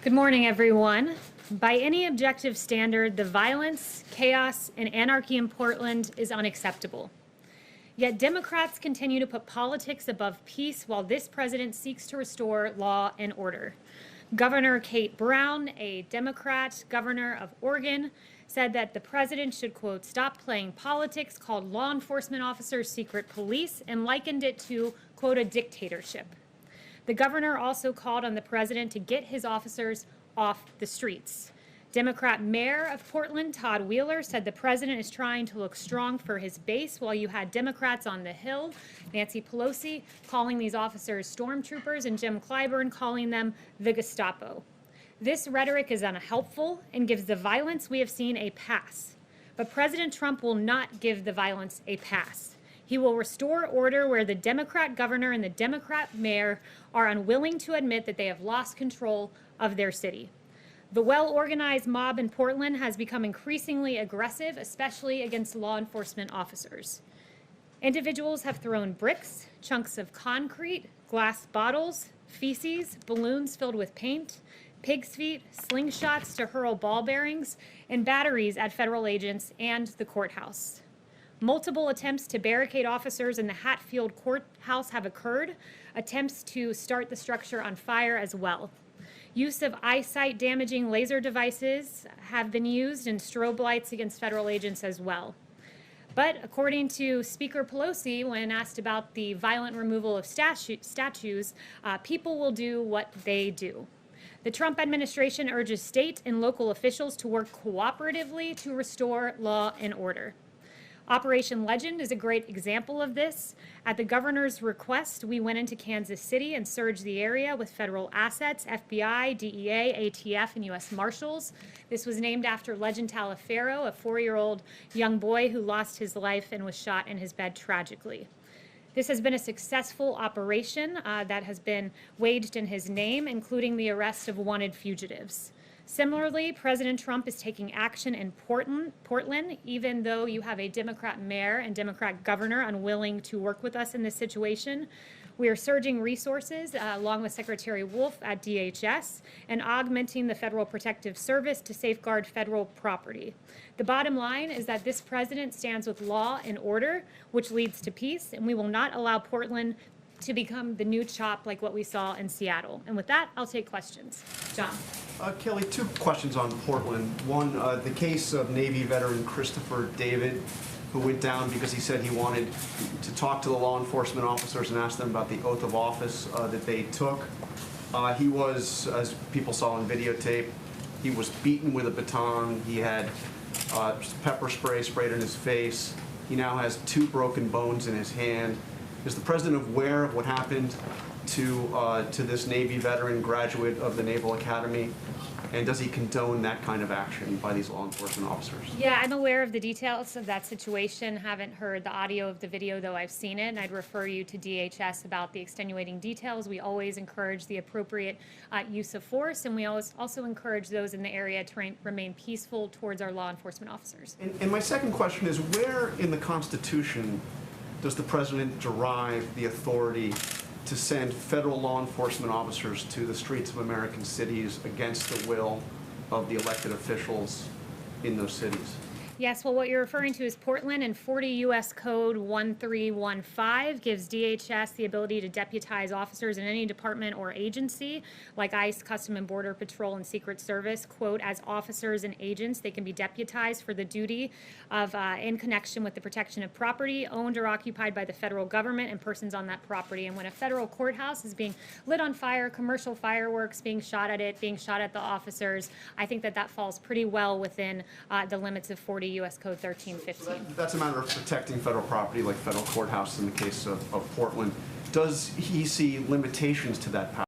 Good morning, everyone. By any objective standard, the violence, chaos, and anarchy in Portland is unacceptable. Yet Democrats continue to put politics above peace while this president seeks to restore law and order. Governor Kate Brown, a Democrat governor of Oregon, said that the president should, quote, stop playing politics, called law enforcement officers secret police, and likened it to, quote, a dictatorship. The governor also called on the president to get his officers off the streets. Democrat Mayor of Portland, Todd Wheeler, said the president is trying to look strong for his base, while you had Democrats on the Hill, Nancy Pelosi, calling these officers stormtroopers, and Jim Clyburn calling them the Gestapo. This rhetoric is unhelpful and gives the violence we have seen a pass. But President Trump will not give the violence a pass. He will restore order where the Democrat governor and the Democrat mayor are unwilling to admit that they have lost control of their city. The well-organized mob in Portland has become increasingly aggressive, especially against law enforcement officers. Individuals have thrown bricks, chunks of concrete, glass bottles, feces, balloons filled with paint, pig's feet, slingshots to hurl ball bearings, and batteries at federal agents and the courthouse. Multiple attempts to barricade officers in the Hatfield courthouse have occurred, attempts to start the structure on fire as well. Use of eyesight-damaging laser devices have been used, and strobe lights against federal agents as well. But according to Speaker Pelosi, when asked about the violent removal of statues, people will do what they do. The Trump administration urges state and local officials to work cooperatively to restore law and order. Operation Legend is a great example of this. At the governor's request, we went into Kansas City and surged the area with federal assets, FBI, DEA, ATF, and U.S. Marshals. This was named after Legend Taliaferro, a 4-year-old young boy who lost his life and was shot in his bed tragically. This has been a successful operation that has been waged in his name, including the arrest of wanted fugitives. Similarly, President Trump is taking action in Portland, even though you have a Democrat mayor and Democrat governor unwilling to work with us in this situation. We are surging resources, along with Secretary Wolf at DHS, and augmenting the Federal Protective Service to safeguard federal property. The bottom line is that this president stands with law and order, which leads to peace, and we will not allow Portland to become the new CHOP like what we saw in Seattle. And with that, I'll take questions. John. Kayleigh, 2 questions on Portland. One, the case of Navy veteran Christopher David, who went down because he said he wanted to talk to the law enforcement officers and ask them about the oath of office that they took. He was, as people saw in videotape, he was beaten with a baton. He had pepper spray sprayed in his face. He now has 2 broken bones in his hand. Is the president aware of what happened to this Navy veteran graduate of the Naval Academy? And does he condone that kind of action by these law enforcement officers? Yeah, I'm aware of the details of that situation. Haven't heard the audio of the video, though I've seen it, and I'd refer you to DHS about the extenuating details. We always encourage the appropriate use of force, and we always also encourage those in the area to remain peaceful towards our law enforcement officers. And my second question is, where in the Constitution does the president derive the authority to send federal law enforcement officers to the streets of American cities against the will of the elected officials in those cities? Yes, well, what you're referring to is Portland, and 40 U.S. Code 1315 gives DHS the ability to deputize officers in any department or agency, like ICE, Custom and Border Patrol, and Secret Service, quote, as officers and agents. They can be deputized for the duty of, in connection with the protection of property owned or occupied by the federal government and persons on that property. And when a federal courthouse is being lit on fire, commercial fireworks being shot at it, being shot at the officers, I think that that falls pretty well within the limits of 40 U.S. Code 1315. So that's a matter of protecting federal property, like federal courthouse in the case of Portland. Does he see limitations to that power?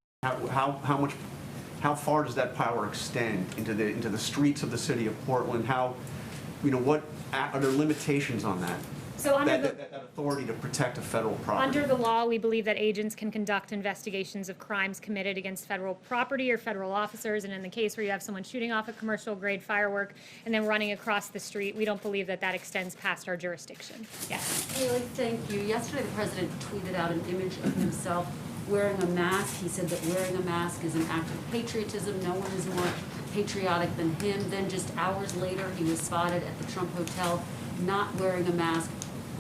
How far does that power extend into the streets of the city of Portland? What are there limitations on that? So under that authority to protect a federal property. Under the law, we believe that agents can conduct investigations of crimes committed against federal property or federal officers. And in the case where you have someone shooting off a commercial-grade firework and then running across the street, we don't believe that that extends past our jurisdiction. Yes. Kayleigh, thank you. Yesterday, the president tweeted out an image of himself wearing a mask. He said that wearing a mask is an act of patriotism. No one is more patriotic than him. Then just hours later, he was spotted at the Trump Hotel not wearing a mask.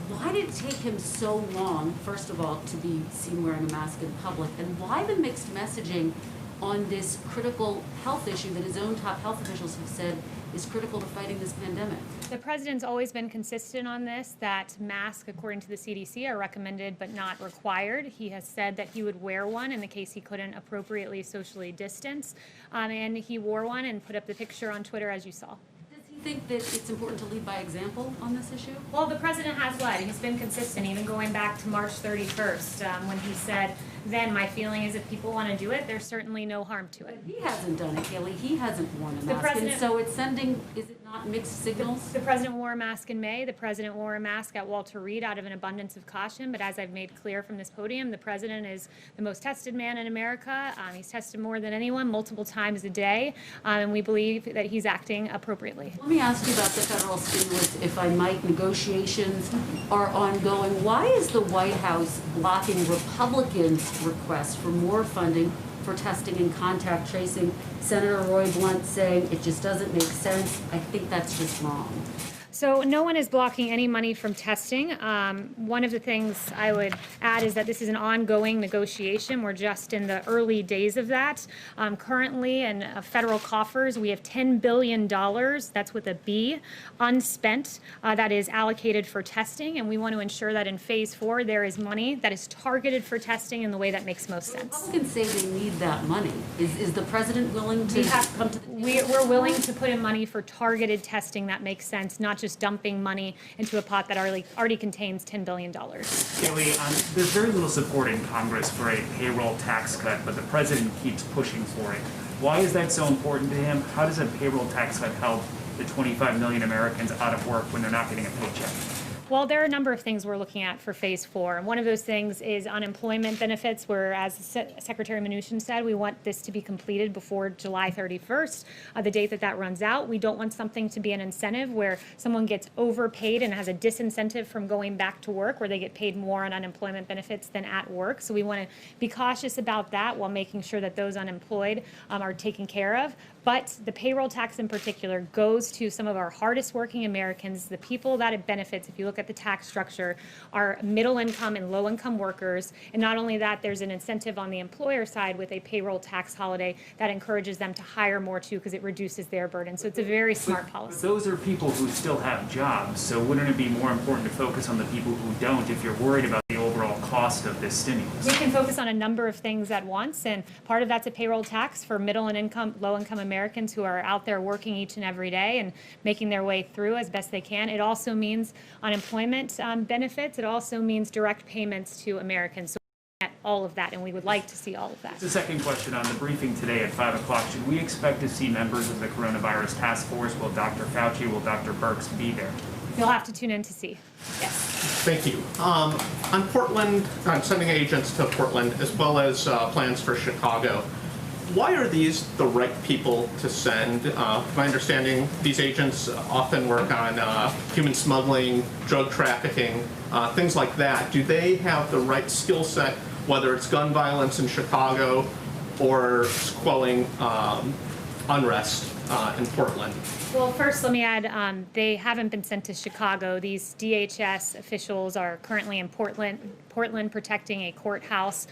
Why did it take him so long, first of all, to be seen wearing a mask in public? And why the mixed messaging on this critical health issue that his own top health officials have said is critical to fighting this pandemic? The president's always been consistent on this, that masks, according to the CDC, are recommended but not required. He has said that he would wear one in the case he couldn't appropriately socially distance, and he wore one and put up the picture on Twitter, as you saw. Think that it's important to lead by example on this issue? Well, the president has led. He's been consistent, even going back to March 31st, when he said, then my feeling is if people want to do it, there's certainly no harm to it. But he hasn't done it, Kayleigh. He hasn't worn a mask. And so it's sending, is it not mixed signals? The president wore a mask in May. The president wore a mask at Walter Reed out of an abundance of caution. But as I've made clear from this podium, the president is the most tested man in America. He's tested more than anyone, multiple times a day. And we believe that he's acting appropriately. Let me ask you about the federal stimulus, if I might. Negotiations are ongoing. Why is the White House blocking Republicans' request for more funding for testing and contact tracing? Senator Roy Blunt saying it just doesn't make sense. I think that's just wrong. So no one is blocking any money from testing. One of the things I would add is that this is an ongoing negotiation. We're just in the early days of that. Currently in federal coffers, we have $10 billion, that's with a B, unspent, that is allocated for testing. And we want to ensure that in phase 4, there is money that is targeted for testing in the way that makes most sense. Republicans say they need that money. Is the president willing to come to the table? We're willing to put in money for targeted testing that makes sense, not just dumping money into a pot that already contains $10 billion. Kayleigh, there's very little support in Congress for a payroll tax cut, but the president keeps pushing for it. Why is that so important to him? How does a payroll tax cut help the 25 million Americans out of work when they're not getting a paycheck? Well, there are a number of things we're looking at for phase 4. And one of those things is unemployment benefits, where, as Secretary Mnuchin said, we want this to be completed before July 31st, the date that runs out. We don't want something to be an incentive where someone gets overpaid and has a disincentive from going back to work, where they get paid more on unemployment benefits than at work. So we want to be cautious about that while making sure that those unemployed are taken care of. But the payroll tax in particular goes to some of our hardest working Americans. The people that it benefits, if you look at the tax structure, are middle income and low income workers. And not only that, there's an incentive on the employer side with a payroll tax holiday that encourages them to hire more too, because it reduces their burden. So it's a very smart policy. But those are people who still have jobs. So wouldn't it be more important to focus on the people who don't if you're worried about the overall cost of this stimulus? We can focus on a number of things at once, and part of that's a payroll tax for middle and low income Americans who are out there working each and every day and making their way through as best they can. It also means unemployment benefits. It also means direct payments to Americans. So at all of that, and we would like to see all of that. The second question on the briefing today at 5 o'clock, should we expect to see members of the coronavirus task force? Will Dr. Fauci, will Dr. Birx be there? You'll have to tune in to see. Yes. Thank you. On Portland, on sending agents to Portland, as well as plans for Chicago, why are these the right people to send? My understanding, these agents often work on human smuggling, drug trafficking, things like that. Do they have the right skill set, whether it's gun violence in Chicago or quelling unrest in Portland? Well, first, let me add, they haven't been sent to Chicago. These DHS officials are currently in Portland protecting a courthouse.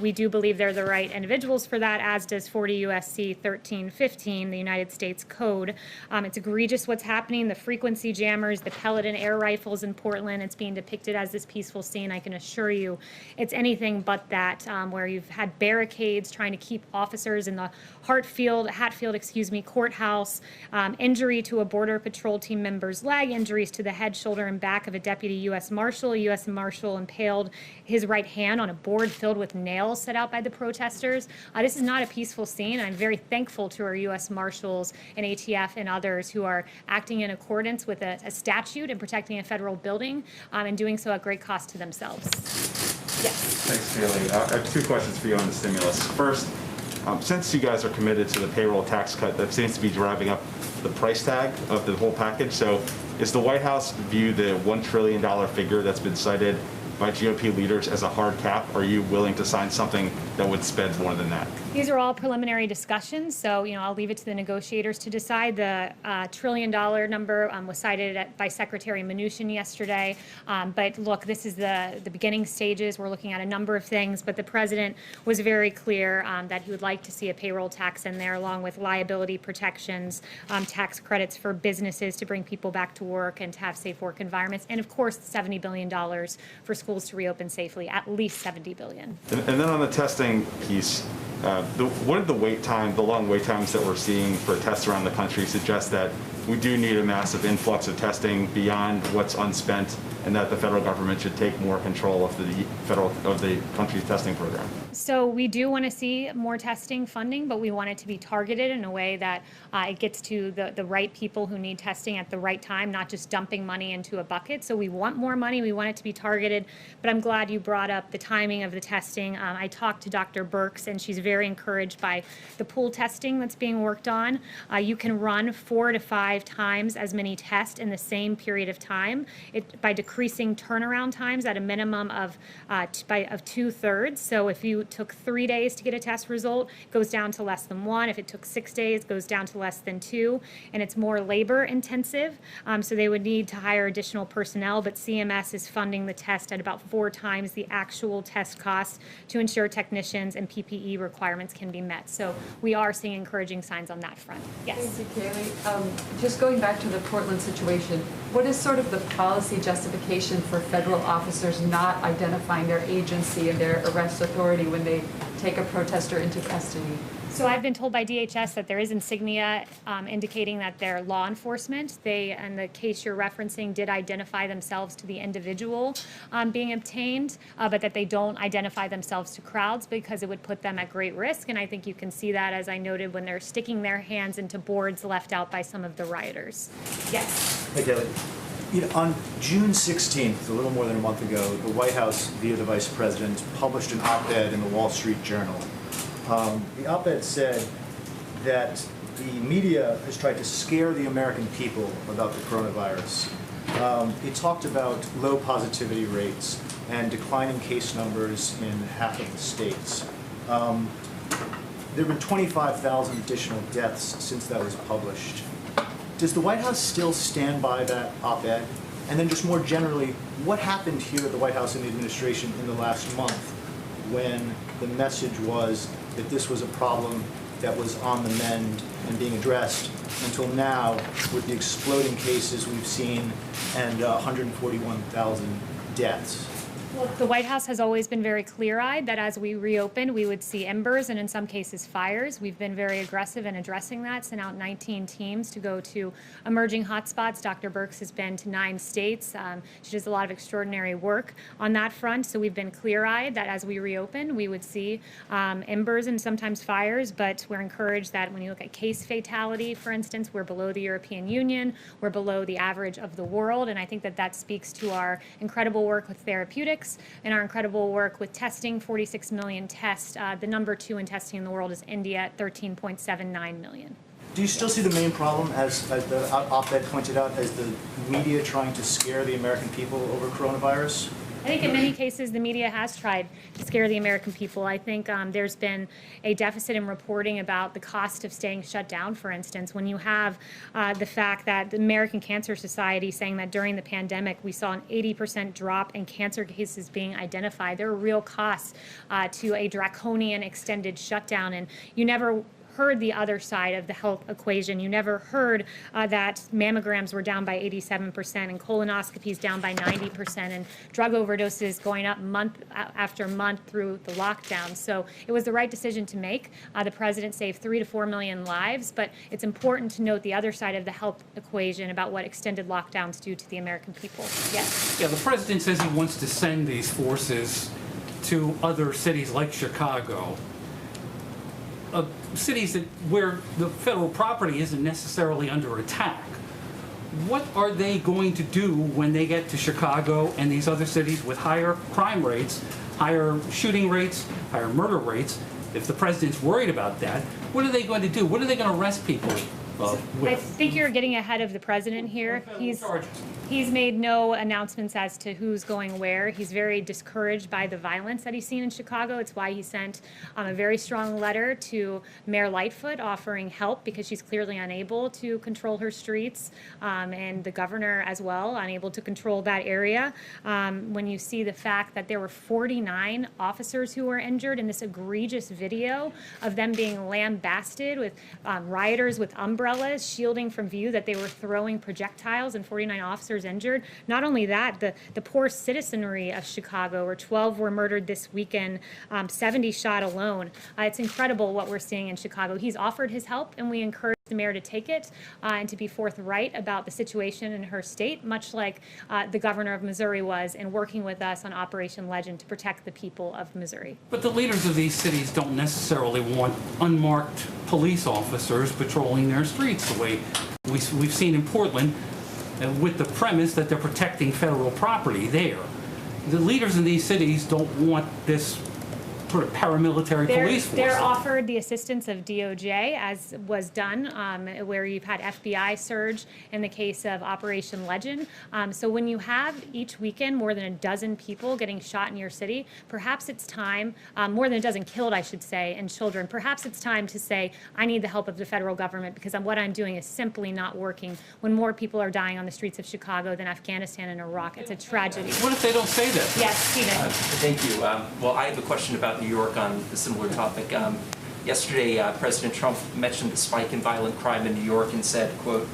We do believe they're the right individuals for that, as does 40 U.S.C. 1315, the United States Code. It's egregious what's happening. The frequency jammers, the pellet and air rifles in Portland, it's being depicted as this peaceful scene. I can assure you it's anything but that, where you've had barricades trying to keep officers in the Hatfield, courthouse, injury to a Border Patrol team member's leg, injuries to the head, shoulder, and back of a deputy U.S. Marshal. A U.S. Marshal impaled his right hand on a board filled with nails set out by the protesters. This is not a peaceful scene. I'm very thankful to our U.S. Marshals and ATF and others who are acting in accordance with a statute and protecting a federal building, and doing so at great cost to themselves. Yes. Thanks, Kayleigh. I have two questions for you on the stimulus. First, since you guys are committed to the payroll tax cut, that seems to be driving up the price tag of the whole package. So is the White House view the $1 trillion figure that's been cited by GOP leaders as a hard cap? Are you willing to sign something that would spend more than that? These are all preliminary discussions, so I'll leave it to the negotiators to decide. The $1 trillion number was cited by Secretary Mnuchin yesterday. But look, this is the beginning stages. We're looking at a number of things, but the president was very clear that he would like to see a payroll tax in there, along with liability protections, tax credits for businesses to bring people back to work and to have safe work environments, and of course, $70 billion for schools to reopen safely, at least $70 billion. And then on the testing piece, what are the long wait times that we're seeing for tests around the country suggest that we do need a massive influx of testing beyond what's unspent, and that the federal government should take more control of the country's testing program? So we do want to see more testing funding, but we want it to be targeted in a way that it gets to the right people who need testing at the right time, not just dumping money into a bucket. So we want more money. We want it to be targeted. But I'm glad you brought up the timing of the testing. I talked to Dr. Birx, and she's very encouraged by the pool testing that's being worked on. You can run 4 to 5 times as many tests in the same period of time by decreasing turnaround times at a minimum of 2/3. So if you took 3 days to get a test result, it goes down to less than 1. If it took 6 days, it goes down to less than 2. And it's more labor intensive, so they would need to hire additional personnel, but CMS is funding the test at about 4 times the actual test cost to ensure technicians and PPE requirements can be met. So we are seeing encouraging signs on that front. Yes. Thank you, Kayleigh. Just going back to the Portland situation, what is sort of the policy justification for federal officers not identifying their agency and their arrest authority when they take a protester into custody? So I've been told by DHS that there is insignia indicating that they're law enforcement. They, in the case you're referencing, did identify themselves to the individual being obtained, but that they don't identify themselves to crowds because it would put them at great risk. And I think you can see that, as I noted, when they're sticking their hands into boards left out by some of the rioters. Yes. Hey, Kayleigh. On June 16th, a little more than a month ago, the White House, via the Vice President, published an op-ed in the Wall Street Journal. The op-ed said that the media has tried to scare the American people about the coronavirus. It talked about low positivity rates and declining case numbers in half of the states. There have been 25,000 additional deaths since that was published. Does the White House still stand by that op-ed? And then just more generally, what happened here at the White House and the administration in the last month when the message was that this was a problem that was on the mend and being addressed, until now with the exploding cases we've seen and 141,000 deaths? Well, the White House has always been very clear-eyed that as we reopen, we would see embers and in some cases fires. We've been very aggressive in addressing that, sent out 19 teams to go to emerging hotspots. Dr. Birx has been to 9 states. She does a lot of extraordinary work on that front. So we've been clear-eyed that as we reopen, we would see embers and sometimes fires, but we're encouraged that when you look at case fatality, for instance, we're below the European Union, we're below the average of the world, and I think that that speaks to our incredible work with therapeutics and our incredible work with testing, 46 million tests. The number 2 in testing in the world is India at 13.79 million. Do you still see the main problem, as the op-ed pointed out, as the media trying to scare the American people over coronavirus? I think in many cases the media has tried to scare the American people. I think there's been a deficit in reporting about the cost of staying shut down, for instance. When you have the fact that the American Cancer Society saying that during the pandemic we saw an 80% drop in cancer cases being identified, there are real costs to a draconian extended shutdown, and you never heard the other side of the health equation. You never heard that mammograms were down by 87% and colonoscopies down by 90% and drug overdoses going up month after month through the lockdown. So it was the right decision to make. The president saved 3 to 4 million lives, but it's important to note the other side of the health equation about what extended lockdowns do to the American people. Yes. Yeah, the president says he wants to send these forces to other cities like Chicago. Cities where the federal property isn't necessarily under attack. What are they going to do when they get to Chicago and these other cities with higher crime rates, higher shooting rates, higher murder rates? If the president's worried about that, what are they going to do? What are they going to arrest people with? I think you're getting ahead of the president here. Charges. He's made no announcements as to who's going where. He's very discouraged by the violence that he's seen in Chicago. It's why he sent a very strong letter to Mayor Lightfoot offering help because she's clearly unable to control her streets, and the governor as well, unable to control that area. When you see the fact that there were 49 officers who were injured in this egregious video of them being lambasted with rioters with umbrellas shielding from view that they were throwing projectiles and 49 officers injured. Not only that, the poor citizenry of Chicago, where 12 were murdered this weekend, 70 shot alone. It's incredible what we're seeing in Chicago. He's offered his help, and we encourage the mayor to take it and to be forthright about the situation in her state, much like the governor of Missouri was in working with us on Operation Legend to protect the people of Missouri. But the leaders of these cities don't necessarily want unmarked police officers patrolling their streets the way we've seen in Portland, with the premise that they're protecting federal property there. The leaders in these cities don't want this sort of paramilitary police force. They're offered the assistance of DOJ, as was done, where you've had FBI surge in the case of Operation Legend. So when you have each weekend more than a dozen people getting shot in your city, perhaps it's time, more than a dozen killed, I should say, and children, perhaps it's time to say, I need the help of the federal government because what I'm doing is simply not working when more people are dying on the streets of Chicago than Afghanistan and Iraq. It's a tragedy. What if they don't say that? Yes, Stephen. Thank you. Well, I have a question about New York on a similar topic. Yesterday, President Trump mentioned the spike in violent crime in New York and said, quote,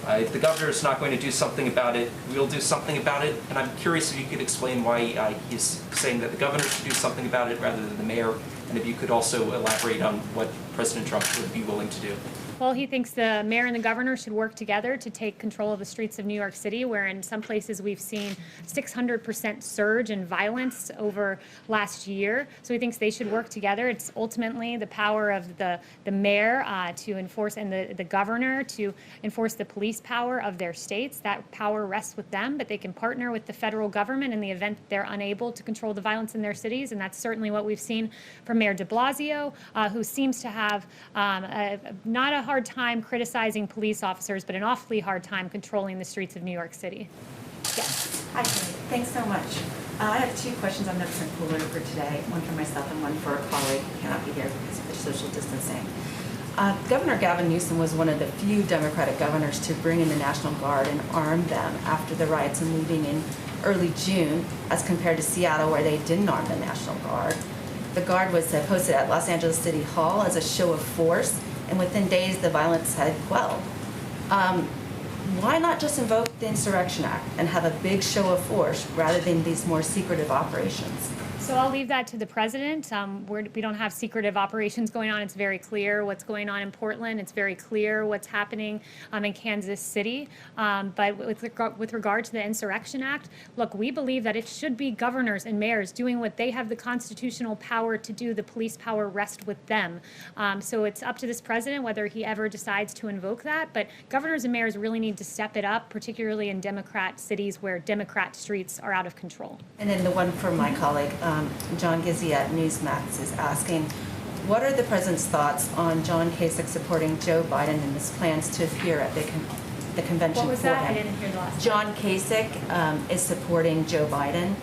if the governor is not going to do something about it, we'll do something about it. And I'm curious if you could explain why he's saying that the governor should do something about it rather than the mayor, and if you could also elaborate on what President Trump would be willing to do. Well, he thinks the mayor and the governor should work together to take control of the streets of New York City, where in some places we've seen 600% surge in violence over last year. So he thinks they should work together. It's ultimately the power of the mayor to enforce and the governor to enforce the police power of their states. That power rests with them, but they can partner with the federal government in the event that they're unable to control the violence in their cities. And that's certainly what we've seen from Mayor de Blasio, who seems to have not a hard time criticizing police officers, but an awfully hard time controlling the streets of New York City. Yes. Hi, Kayleigh. Thanks so much. I have two questions on the cooler for today, one for myself and one for a colleague who cannot be here because of the social distancing. Governor Gavin Newsom was one of the few Democratic governors to bring in the National Guard and arm them after the riots and looting in early June, as compared to Seattle, where they didn't arm the National Guard. The Guard was posted at Los Angeles City Hall as a show of force, and within days the violence had quelled. Why not just invoke the Insurrection Act and have a big show of force rather than these more secretive operations? So I'll leave that to the president. We don't have secretive operations going on. It's very clear what's going on in Portland. It's very clear what's happening in Kansas City. But with regard to the Insurrection Act, look, we believe that it should be governors and mayors doing what they have the constitutional power to do. The police power rests with them. So it's up to this president whether he ever decides to invoke that. But governors and mayors really need to step it up, particularly in Democrat cities where Democrat streets are out of control. And then the one for my colleague, John Gizzi at Newsmax is asking, what are the president's thoughts on John Kasich supporting Joe Biden in his plans to appear at the convention? What was that? I didn't hear the last John Kasich is supporting Joe Biden,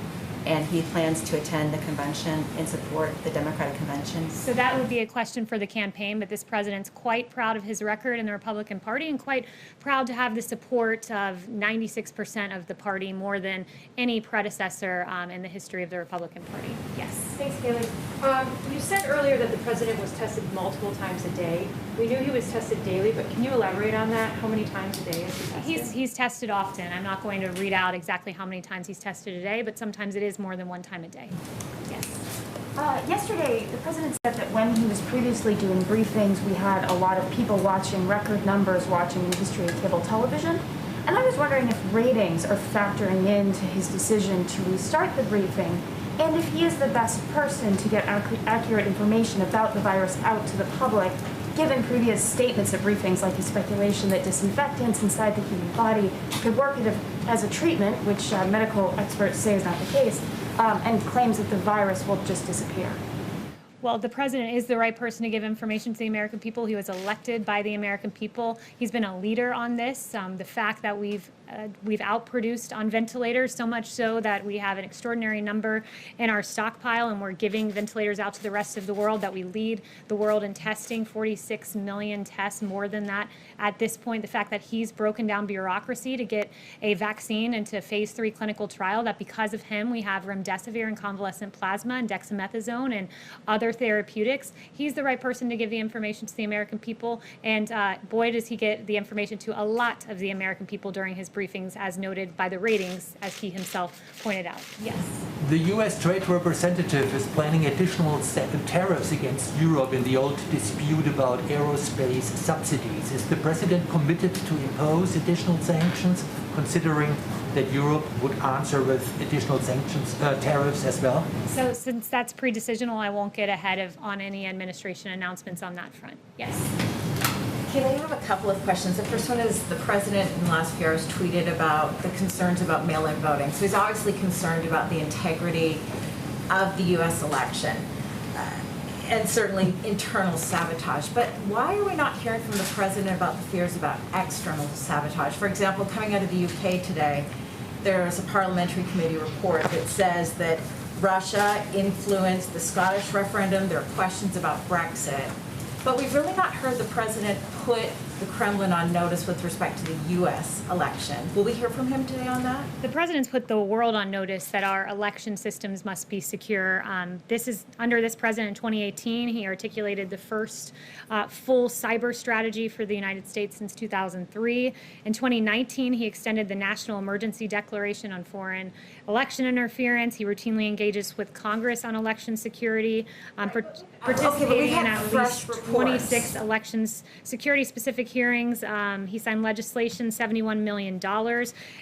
and he plans to attend the convention and support the Democratic convention. So that would be a question for the campaign, but this president's quite proud of his record in the Republican Party and quite proud to have the support of 96% of the party, more than any predecessor in the history of the Republican Party. Yes. Thanks, Kayleigh. You said earlier that the president was tested multiple times a day. We knew he was tested daily, but can you elaborate on that? How many times a day is he tested? He's tested often. I'm not going to read out exactly how many times he's tested a day, but sometimes it is more than one time a day. Yes. Yesterday, the president said that when he was previously doing briefings, we had a lot of people watching, record numbers watching in the history of cable television. And I was wondering if ratings are factoring into his decision to restart the briefing, and if he is the best person to get accurate information about the virus out to the public, given previous statements at briefings like the speculation that disinfectants inside the human body could work as a treatment, which medical experts say is not the case, and claims that the virus will just disappear. Well, the president is the right person to give information to the American people. He was elected by the American people. He's been a leader on this. The fact that we've outproduced on ventilators, so much so that we have an extraordinary number in our stockpile, and we're giving ventilators out to the rest of the world, that we lead the world in testing, 46 million tests, more than that at this point. The fact that he's broken down bureaucracy to get a vaccine into phase 3 clinical trial, that because of him we have remdesivir and convalescent plasma and dexamethasone and other therapeutics. He's the right person to give the information to the American people, and boy, does he get the information to a lot of the American people during his briefings, as noted by the ratings, as he himself pointed out. Yes. The U.S. Trade Representative is planning additional tariffs against Europe in the old dispute about aerospace subsidies. Is the president committed to impose additional sanctions, considering that Europe would answer with additional sanctions, tariffs as well? So since that's pre-decisional, I won't get ahead on any administration announcements on that front. Yes. Kayleigh, I have a couple of questions. The first one is the president in the last few hours tweeted about the concerns about mail-in voting. So he's obviously concerned about the integrity of the U.S. election and certainly internal sabotage. But why are we not hearing from the president about the fears about external sabotage? For example, coming out of the UK today, there's a parliamentary committee report that says that Russia influenced the Scottish referendum. There are questions about Brexit. But we've really not heard the president put the Kremlin on notice with respect to the U.S. election. Will we hear from him today on that? The president's put the world on notice that our election systems must be secure. This is under this president in 2018. He articulated the first full cyber strategy for the United States since 2003. In 2019, he extended the National Emergency Declaration on Foreign Election Interference. He routinely engages with Congress on election security, participating in at least 26 elections security-specific hearings. He signed legislation, $71 million,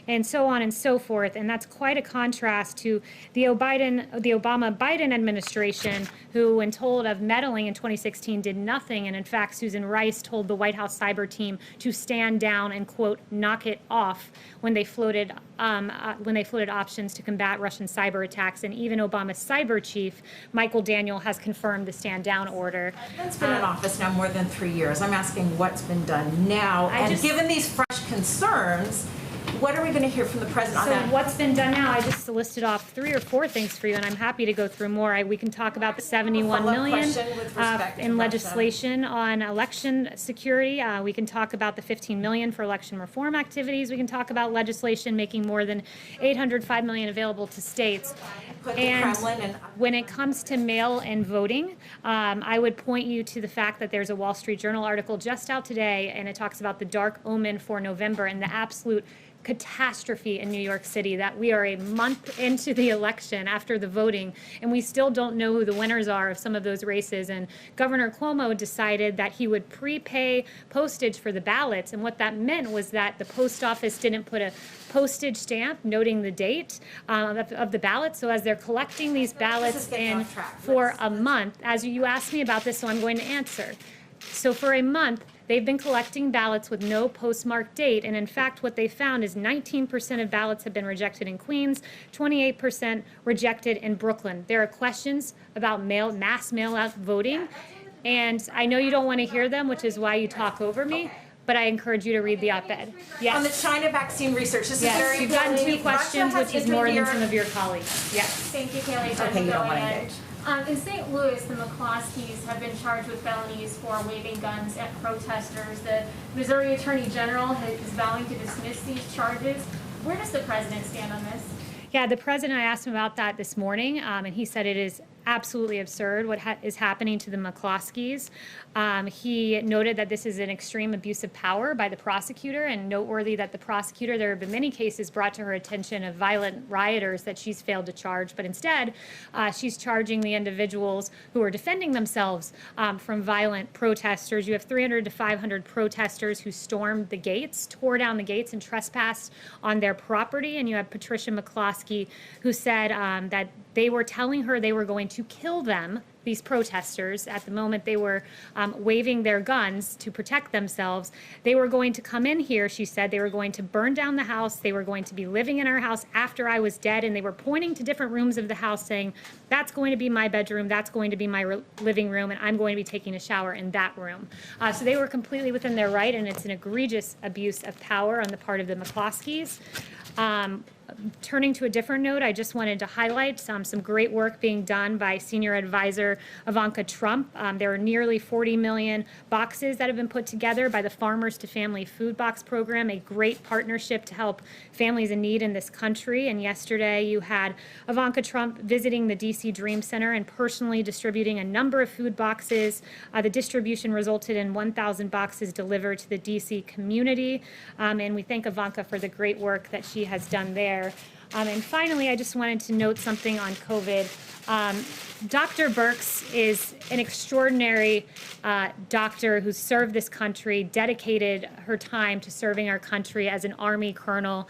and so on and so forth. And that's quite a contrast to the Obama-Biden administration, who, when told of meddling in 2016, did nothing. And in fact, Susan Rice told the White House cyber team to stand down and, quote, knock it off when they floated options to combat Russian cyber attacks. And even Obama's cyber chief, Michael Daniel, has confirmed the stand down order. It's been in office now more than 3 years. I'm asking what's been done now. Given these fresh concerns, what are we going to hear from the president on that? So what's been done now? I just listed off 3 or 4 things for you, and I'm happy to go through more. We can talk about the $71 million in legislation on election security. We can talk about the $15 million for election reform activities. We can talk about legislation making more than $805 million available to states. And when it comes to mail-in voting, I would point you to the fact that there's a Wall Street Journal article just out today, and it talks about the dark omen for November and the absolute catastrophe in New York City, that we are a month into the election after the voting, and we still don't know who the winners are of some of those races. And Governor Cuomo decided that he would prepay postage for the ballots, and what that meant was that the post office didn't put a postage stamp noting the date of the ballot. So as they're collecting these ballots in for a month, as you asked me about this, so I'm going to answer. So for a month, they've been collecting ballots with no postmarked date, and in fact, what they found is 19% of ballots have been rejected in Queens, 28% rejected in Brooklyn. There are questions about mass mail-out voting, and I know you don't want to hear them, which is why you talk over me, but I encourage you to read the op-ed. Yes. On the China vaccine research, this is very you've gotten 2 questions, which is more than some of your colleagues. Yes. Thank you, Kayleigh. Okay, you don't want to engage. In St. Louis, the McCloskeys have been charged with felonies for waving guns at protesters. The Missouri Attorney General is vowing to dismiss these charges. Where does the president stand on this? Yeah, the president, I asked him about that this morning, and he said it is absolutely absurd what is happening to the McCloskeys. He noted that this is an extreme abuse of power by the prosecutor, and noteworthy that the prosecutor, there have been many cases brought to her attention of violent rioters that she's failed to charge, but instead she's charging the individuals who are defending themselves from violent protesters. You have 300 to 500 protesters who stormed the gates, tore down the gates, and trespassed on their property, and you have Patricia McCloskey, who said that they were telling her they were going to to kill them, these protesters. At the moment they were waving their guns to protect themselves, they were going to come in here, she said, they were going to burn down the house, they were going to be living in our house after I was dead, and they were pointing to different rooms of the house saying, that's going to be my bedroom, that's going to be my living room, and I'm going to be taking a shower in that room. So they were completely within their right, and it's an egregious abuse of power on the part of the McCloskeys. Turning to a different note, I just wanted to highlight some great work being done by senior advisor Ivanka Trump. There are nearly 40 million boxes that have been put together by the Farmers to Family Food Box Program, a great partnership to help families in need in this country. And yesterday you had Ivanka Trump visiting the DC Dream Center and personally distributing a number of food boxes. The distribution resulted in 1,000 boxes delivered to the DC community. And we thank Ivanka for the great work that she has done there. And finally, I just wanted to note something on COVID. Dr. Birx is an extraordinary doctor who served this country, dedicated her time to serving our country as an Army colonel.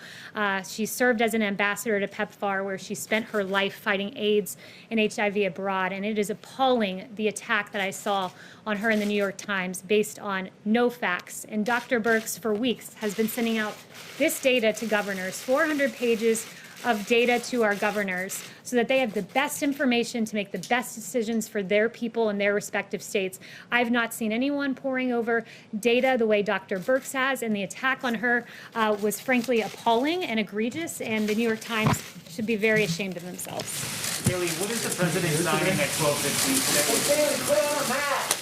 She served as an ambassador to PEPFAR, where she spent her life fighting AIDS and HIV abroad. And it is appalling, the attack that I saw on her in the New York Times based on no facts. And Dr. Birx, for weeks, has been sending out this data to governors, 400 pages of data to our governors so that they have the best information to make the best decisions for their people in their respective states. I've not seen anyone poring over data the way Dr. Birx has, and the attack on her was frankly appalling and egregious, and the New York Times should be very ashamed of themselves. Kayleigh, what is the president signing at 12:15 today?